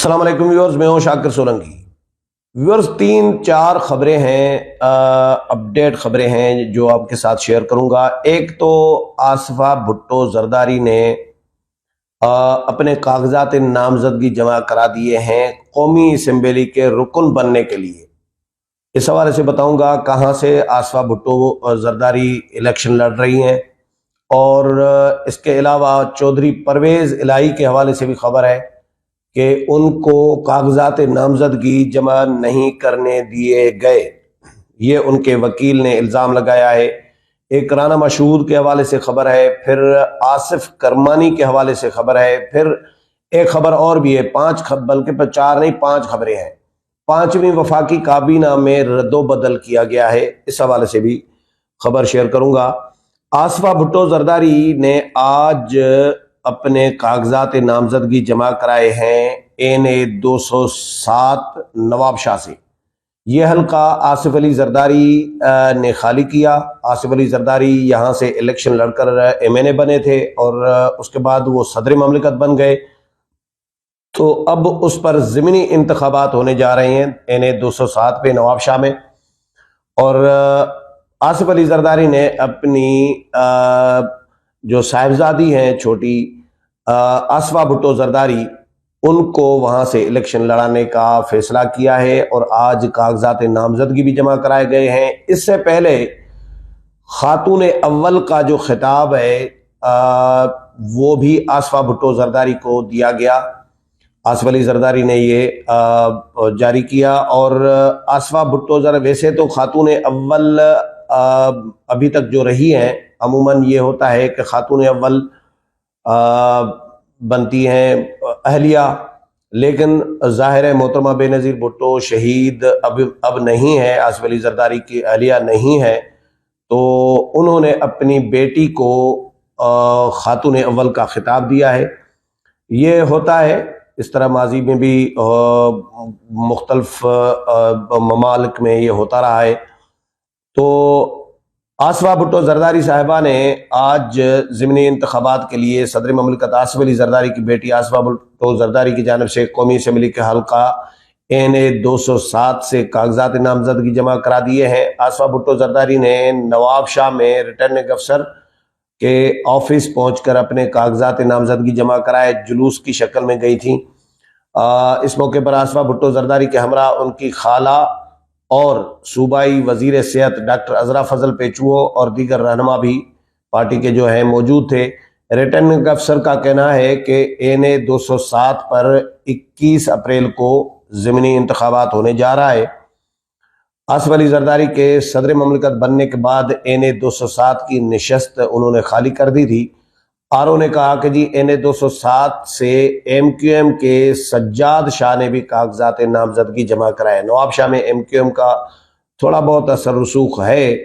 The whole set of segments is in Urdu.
السلام علیکم ویورز، میں ہوں شاکر سولنگی۔ ویورز، 3-4 خبریں ہیں، اپڈیٹ خبریں ہیں جو آپ کے ساتھ شیئر کروں گا۔ ایک تو آصفہ بھٹو زرداری نے اپنے کاغذات نامزدگی جمع کرا دیے ہیں قومی اسمبلی کے رکن بننے کے لیے۔ اس حوالے سے بتاؤں گا کہاں سے آصفہ بھٹو زرداری الیکشن لڑ رہی ہیں، اور اس کے علاوہ چودھری پرویز الہی کے حوالے سے بھی خبر ہے کہ ان کو کاغذات نامزدگی جمع نہیں کرنے دیے گئے، یہ ان کے وکیل نے الزام لگایا ہے۔ ایک رانا مشہود کے حوالے سے خبر ہے، پھر آصف کرمانی کے حوالے سے خبر ہے، پھر ایک خبر اور بھی ہے، 4 نہیں 5 خبریں ہیں۔ 5ویں وفاقی کابینہ میں رد و بدل کیا گیا ہے، اس حوالے سے بھی خبر شیئر کروں گا۔ آصفہ بھٹو زرداری نے آج اپنے کاغذات نامزدگی جمع کرائے ہیں NA 207 نواب شاہ سے۔ یہ حلقہ آصف علی زرداری نے خالی کیا۔ آصف علی زرداری یہاں سے الیکشن لڑ کر MNA بنے تھے، اور اس کے بعد وہ صدر مملکت بن گئے، تو اب اس پر ضمنی انتخابات ہونے جا رہے ہیں NA 207 پہ نواب شاہ میں۔ اور آصف علی زرداری نے اپنی جو صاحبزادی ہیں چھوٹی آصفہ بھٹو زرداری، ان کو وہاں سے الیکشن لڑانے کا فیصلہ کیا ہے، اور آج کاغذات نامزدگی بھی جمع کرائے گئے ہیں۔ اس سے پہلے خاتون اول کا جو خطاب ہے وہ بھی آصفہ بھٹو زرداری کو دیا گیا۔ آصف علی زرداری نے یہ جاری کیا، اور آصفہ بھٹو ویسے تو خاتون اول ابھی تک جو رہی ہیں، عموماً یہ ہوتا ہے کہ خاتون اول بنتی ہیں اہلیہ، لیکن ظاہر ہے محترمہ بے نظیر بھٹو شہید اب نہیں ہے، آصف علی زرداری کی اہلیہ نہیں ہے، تو انہوں نے اپنی بیٹی کو خاتون اول کا خطاب دیا ہے۔ یہ ہوتا ہے، اس طرح ماضی میں بھی مختلف ممالک میں یہ ہوتا رہا ہے۔ تو آصفہ بھٹو زرداری صاحبہ نے آج ضمنی انتخابات کے لیے صدر مملکت آصف علی زرداری کی بیٹی آصفہ بھٹو زرداری کی جانب سے قومی اسمبلی کے حلقہ NA 207 سے کاغذات نامزدگی جمع کرا دیے ہیں۔ آصفہ بھٹو زرداری نے نواب شاہ میں ریٹرننگ افسر کے آفس پہنچ کر اپنے کاغذات نامزدگی جمع کرائے، جلوس کی شکل میں گئی تھیں۔ اس موقع پر آصفہ بھٹو زرداری کے ہمراہ ان کی خالہ اور صوبائی وزیر صحت ڈاکٹر عذرا فضل پیچو اور دیگر رہنما بھی پارٹی کے جو ہیں موجود تھے۔ ریٹرننگ افسر کا کہنا ہے کہ NA 207 پر 21 اپریل کو ضمنی انتخابات ہونے جا رہا ہے۔ آصف علی زرداری کے صدر مملکت بننے کے بعد NA 207 کی نشست انہوں نے خالی کر دی تھی۔ RO نے کہا کہ جی NA 207 سے MQM کے سجاد شاہ نے بھی کاغذات نامزدگی جمع کرائے۔ نواب شاہ میں MQM کا تھوڑا بہت اثر رسوخ ہے،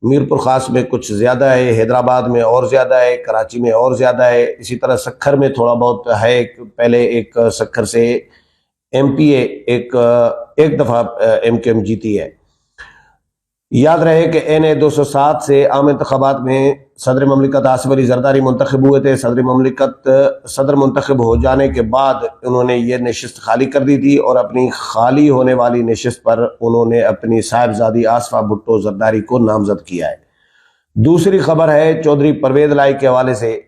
میرپور خاص میں کچھ زیادہ ہے، حیدرآباد میں اور زیادہ ہے، کراچی میں اور زیادہ ہے، اسی طرح سکھر میں تھوڑا بہت ہے۔ پہلے ایک سکھر سے MPA ایک دفعہ MQM جیتی ہے۔ یاد رہے کہ NA 207 سے عام انتخابات میں صدر مملکت آصف علی زرداری منتخب ہوئے تھے۔ صدر منتخب ہو جانے کے بعد انہوں نے یہ نشست خالی کر دی تھی، اور اپنی خالی ہونے والی نشست پر انہوں نے اپنی صاحبزادی آصفہ بھٹو زرداری کو نامزد کیا ہے۔ دوسری خبر ہے چودھری پرویز الہی کے حوالے سے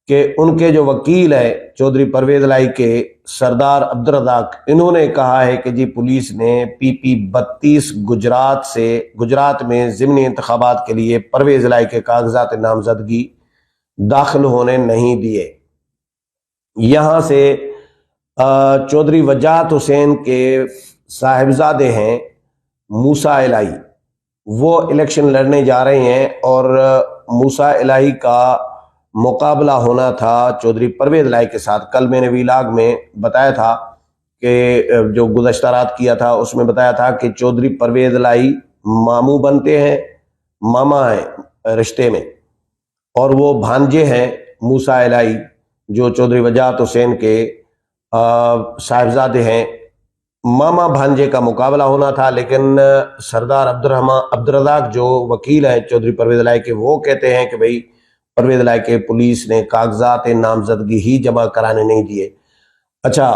کہ ان کے جو وکیل ہیں چودھری پرویز الہی کے سردار عبدالرزاق، انہوں نے کہا ہے کہ جی پولیس نے PP 32 گجرات میں ضمنی انتخابات کے لیے پرویز الہی کے کاغذات نامزدگی داخل ہونے نہیں دیے۔ یہاں سے چودھری وجاہت حسین کے صاحبزادے ہیں موسیٰ الہی، وہ الیکشن لڑنے جا رہے ہیں، اور موسیٰ الہی کا مقابلہ ہونا تھا چودھری پرویز الہی کے ساتھ۔ کل میں نے ویلاگ میں بتایا تھا کہ جو گزشتہ رات کیا تھا اس میں بتایا تھا کہ چودھری پرویز الہی ماموں بنتے ہیں، ماما ہیں رشتے میں، اور وہ بھانجے ہیں موسیٰ الہی جو چودھری وجاہت حسین کے صاحبزادے ہیں۔ ماما بھانجے کا مقابلہ ہونا تھا، لیکن سردار عبدالرزاق جو وکیل ہیں چودھری پرویز الہی کے، وہ کہتے ہیں کہ بھئی پرویز الہی کے پولیس نے کاغذات نامزدگی ہی جمع کرانے نہیں دیے۔ اچھا،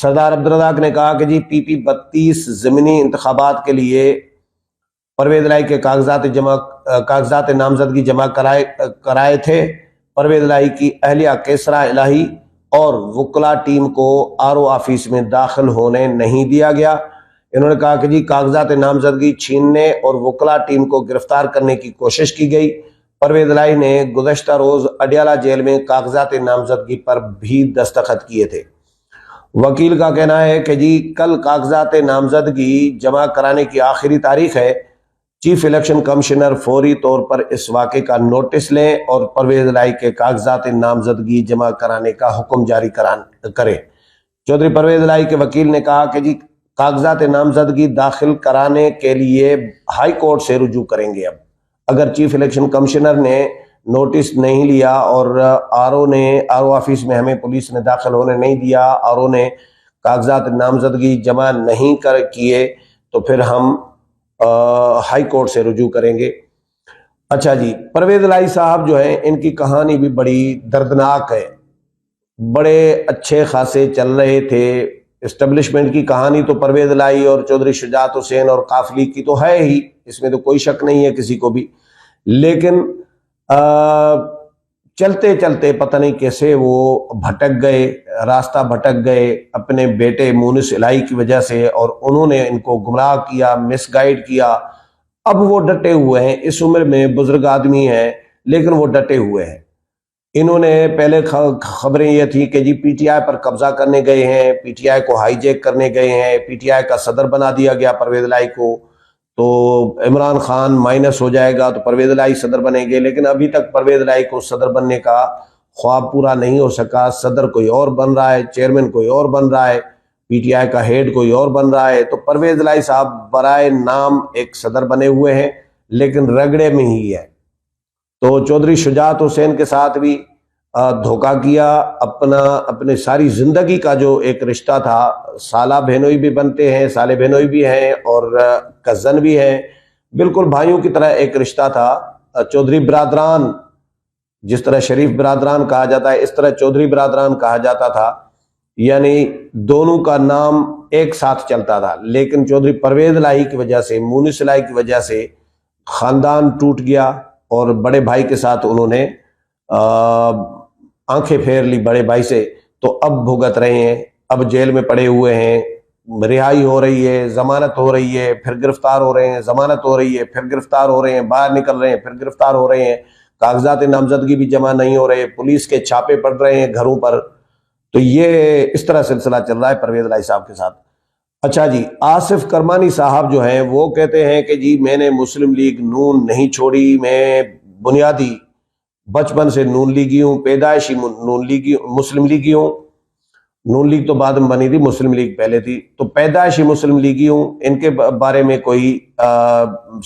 سردار عبدالرزاق نے کہا کہ جی PP-32 ضمنی انتخابات کے لیے پرویز الہی کے کاغذات نامزدگی جمع کرائے تھے۔ پرویز الہی کی اہلیہ کیسرا الہی اور وکلا ٹیم کو RO آفس میں داخل ہونے نہیں دیا گیا۔ انہوں نے کہا کہ جی کاغذات نامزدگی چھیننے اور وکلا ٹیم کو گرفتار کرنے کی کوشش کی گئی۔ پرویز الہی نے گزشتہ روز اڈیالہ جیل میں کاغذات نامزدگی پر بھی دستخط کیے تھے۔ وکیل کا کہنا ہے کہ جی کل کاغذات نامزدگی جمع کرانے کی آخری تاریخ ہے۔ چیف الیکشن کمشنر فوری طور پر اس واقعے کا نوٹس لیں اور پرویز الہی کے کاغذات نامزدگی جمع کرانے کا حکم جاری کرے۔ چودھری پرویز الہی کے وکیل نے کہا کہ جی کاغذات نامزدگی داخل کرانے کے لیے ہائی کورٹ سے رجوع کریں گے۔ اب اگر چیف الیکشن کمشنر نے نوٹس نہیں لیا اور RO آفس میں ہمیں پولیس نے داخل ہونے نہیں دیا، RO نے کاغذات نامزدگی جمع نہیں کیے، تو پھر ہم ہائی کورٹ سے رجوع کریں گے۔ اچھا جی، پرویز الہی صاحب جو ہیں ان کی کہانی بھی بڑی دردناک ہے۔ بڑے اچھے خاصے چل رہے تھے، اسٹیبلشمنٹ کی کہانی تو پرویز الہی اور چودھری شجاعت حسین اور قافلی کی تو ہے ہی، اس میں تو کوئی شک نہیں ہے کسی کو بھی، لیکن چلتے چلتے پتہ نہیں کیسے وہ بھٹک گئے، راستہ بھٹک گئے اپنے بیٹے مونس الہی کی وجہ سے، اور انہوں نے ان کو گمراہ کیا، مس گائیڈ کیا۔ اب وہ ڈٹے ہوئے ہیں، اس عمر میں بزرگ آدمی ہیں لیکن وہ ڈٹے ہوئے ہیں۔ انہوں نے پہلے خبریں یہ تھی کہ جی PTI پر قبضہ کرنے گئے ہیں، PTI کو ہائی جیک کرنے گئے ہیں، PTI کا صدر بنا دیا گیا پرویز الہی کو، تو عمران خان مائنس ہو جائے گا تو پرویز الہی صدر بنیں گے، لیکن ابھی تک پرویز الہی کو صدر بننے کا خواب پورا نہیں ہو سکا۔ صدر کوئی اور بن رہا ہے، چیئرمین کوئی اور بن رہا ہے، PTI کا ہیڈ کوئی اور بن رہا ہے، تو پرویز الہی صاحب برائے نام ایک صدر بنے ہوئے ہیں لیکن رگڑے میں ہی ہے۔ تو چودھری شجاعت حسین کے ساتھ بھی دھوکہ کیا، اپنے ساری زندگی کا جو ایک رشتہ تھا، سالہ بہنوئی بھی بنتے ہیں، سالے بہنوئی بھی ہیں اور کزن بھی ہیں، بالکل بھائیوں کی طرح ایک رشتہ تھا۔ چودھری برادران، جس طرح شریف برادران کہا جاتا ہے اس طرح چودھری برادران کہا جاتا تھا، یعنی دونوں کا نام ایک ساتھ چلتا تھا، لیکن چودھری پرویز الہی کی وجہ سے، مونس الہی کی وجہ سے خاندان ٹوٹ گیا اور بڑے بھائی کے ساتھ انہوں نے آنکھیں پھیر لی بڑے بھائی سے، تو اب بھگت رہے ہیں، اب جیل میں پڑے ہوئے ہیں، رہائی ہو رہی ہے، ضمانت ہو رہی ہے، پھر گرفتار ہو رہے ہیں، ضمانت ہو رہی ہے، پھر گرفتار ہو رہے ہیں، باہر نکل رہے ہیں، پھر گرفتار ہو رہے ہیں، کاغذات نامزدگی بھی جمع نہیں ہو رہے، پولیس کے چھاپے پڑ رہے ہیں گھروں پر۔ تو یہ اس طرح سلسلہ چل رہا ہے پرویز الہی صاحب کے ساتھ۔ اچھا جی، آصف کرمانی صاحب جو ہیں وہ کہتے ہیں کہ جی میں نے مسلم لیگ نون نہیں چھوڑی، میں بنیادی بچپن سے نون لیگی ہوں، پیدائشی مسلم لیگی ہوں۔ نون لیگ تو بعد میں بنی تھی، مسلم لیگ پہلے تھی، تو پیدائشی مسلم لیگی ہوں۔ ان کے بارے میں کوئی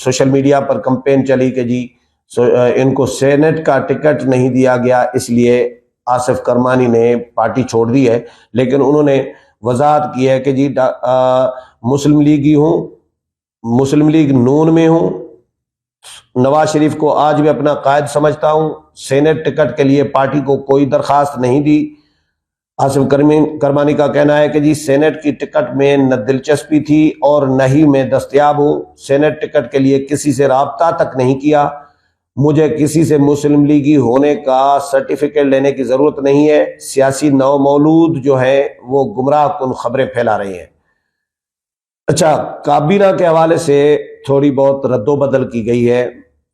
سوشل میڈیا پر کمپین چلی کہ جی ان کو سینٹ کا ٹکٹ نہیں دیا گیا، اس لیے آصف کرمانی نے پارٹی چھوڑ دی ہے، لیکن انہوں نے وضاحت کی ہے کہ جی مسلم لیگی ہوں، مسلم لیگ نون میں ہوں، نواز شریف کو آج بھی اپنا قائد سمجھتا ہوں، سینٹ ٹکٹ کے لیے پارٹی کو کوئی درخواست نہیں دی۔ آصف کرمانی کا کہنا ہے کہ جی سینٹ کی ٹکٹ میں نہ دلچسپی تھی اور نہ ہی میں دستیاب ہوں، سینٹ ٹکٹ کے لیے کسی سے رابطہ تک نہیں کیا، مجھے کسی سے مسلم لیگی ہونے کا سرٹیفکیٹ لینے کی ضرورت نہیں ہے۔ سیاسی نو مولود جو ہیں وہ گمراہ کن خبریں پھیلا رہے ہیں۔ اچھا، کابینہ کے حوالے سے تھوڑی بہت رد و بدل کی گئی ہے۔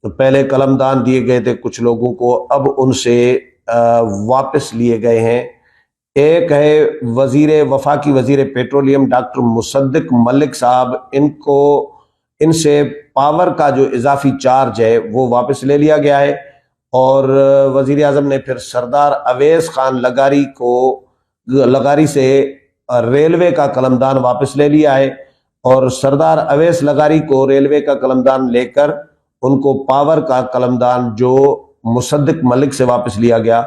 پہلے قلمدان دیے گئے تھے کچھ لوگوں کو، اب ان سے واپس لیے گئے ہیں۔ ایک ہے وفاقی وزیر پیٹرولیم ڈاکٹر مصدق ملک صاحب، ان سے پاور کا جو اضافی چارج ہے وہ واپس لے لیا گیا ہے، اور وزیر اعظم نے پھر سردار اویس خان لغاری سے ریلوے کا قلمدان واپس لے لیا ہے، اور سردار اویس لغاری کو ریلوے کا قلمدان لے کر ان کو پاور کا قلمدان جو مصدق ملک سے واپس لیا گیا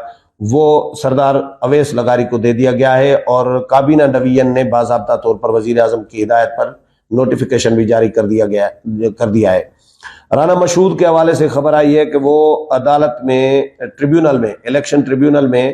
وہ سردار اویس لغاری کو دے دیا گیا ہے، اور کابینہ ڈویژن نے باضابطہ طور پر وزیر اعظم کی ہدایت پر نوٹیفیکیشن بھی جاری کر دیا ہے۔ رانا مشہود کے حوالے سے خبر آئی ہے کہ وہ عدالت میں الیکشن ٹریبیونل میں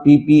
PP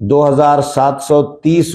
2730